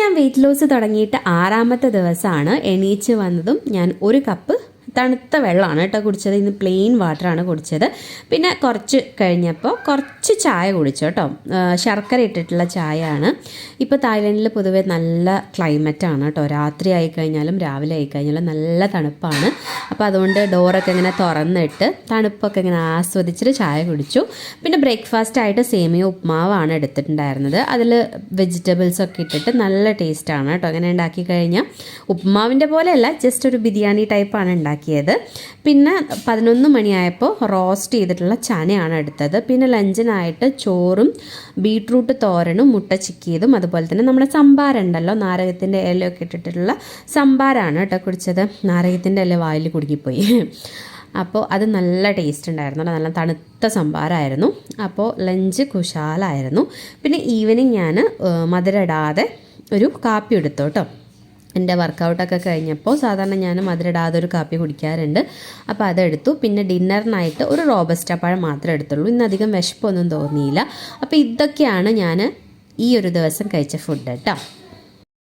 ഞാൻ weight loss തുടങ്ങിയിട്ട് 6ാമത്തെ ദിവസമാണ്. എണീച്ച് വന്നതും ഞാൻ 1 കപ്പ് തണുത്ത വെള്ളമാണ് കേട്ടോ കുടിച്ചത്. ഇന്ന് പ്ലെയിൻ വാട്ടറാണ് കുടിച്ചത്. പിന്നെ കുറച്ച് കഴിഞ്ഞപ്പോൾ കുറച്ച് ചായ കുടിച്ചു കേട്ടോ. ശർക്കര ഇട്ടിട്ടുള്ള ചായയാണ്. ഇപ്പോൾ തായ്ലൻഡിൽ പൊതുവെ നല്ല ക്ലൈമറ്റാണ് കേട്ടോ. രാത്രി ആയിക്കഴിഞ്ഞാലും രാവിലെ ആയിക്കഴിഞ്ഞാലും നല്ല തണുപ്പാണ്. അപ്പോൾ അതുകൊണ്ട് ഡോറൊക്കെ ഇങ്ങനെ തുറന്നിട്ട് തണുപ്പൊക്കെ ഇങ്ങനെ ആസ്വദിച്ചിട്ട് ചായ കുടിച്ചു. പിന്നെ ബ്രേക്ക്ഫാസ്റ്റായിട്ട് സേമിയ ഉപ്മാവാണ് എടുത്തിട്ടുണ്ടായിരുന്നത്. അതിൽ വെജിറ്റബിൾസൊക്കെ ഇട്ടിട്ട് നല്ല ടേസ്റ്റാണ് കേട്ടോ. അങ്ങനെ ഉണ്ടാക്കി കഴിഞ്ഞാൽ ഉപ്മാവിൻ്റെ പോലെയല്ല, ജസ്റ്റ് ഒരു ബിരിയാണി ടൈപ്പാണ് ഉണ്ടാക്കിയത്. പിന്നെ 11 മണിയായപ്പോൾ റോസ്റ്റ് ചെയ്തിട്ടുള്ള ചനയാണ് എടുത്തത്. പിന്നെ ലഞ്ചിനായിട്ട് ചോറും ബീട്രൂട്ട് തോരനും മുട്ട ചിക്കിയതും അതുപോലെ തന്നെ നമ്മുടെ സംഭാരുണ്ടല്ലോ, നാരകത്തിൻ്റെ ഇലയൊക്കെ ഇട്ടിട്ടുള്ള സംഭാരാണ് കേട്ടോ കുടിച്ചത്. നാരകത്തിൻ്റെ ഇല വായിൽ കുടുങ്ങിപ്പോയി. അപ്പോൾ അത് നല്ല ടേസ്റ്റ് ഉണ്ടായിരുന്നു, നല്ല തണുത്ത സംഭാരമായിരുന്നു. അപ്പോൾ ലഞ്ച് കുശാലായിരുന്നു. പിന്നെ ഈവനിങ് ഞാൻ മധുരം ഇടാതെ ഒരു കാപ്പി എടുത്തു കേട്ടോ. എൻ്റെ വർക്കൗട്ടൊക്കെ കഴിഞ്ഞപ്പോൾ സാധാരണ ഞാൻ മധുരമിടാതെ ഒരു കാപ്പി കുടിക്കാറുണ്ട്. അപ്പോൾ അതെടുത്തു. പിന്നെ ഡിന്നറിനായിട്ട് ഒരു റോബസ്റ്റ പഴം മാത്രമേ എടുത്തുള്ളൂ. ഇന്നധികം വിശപ്പൊന്നും തോന്നിയില്ല. അപ്പോൾ ഇതൊക്കെയാണ് ഞാൻ ഈ ഒരു ദിവസം കഴിച്ച ഫുഡ് കേട്ടോ.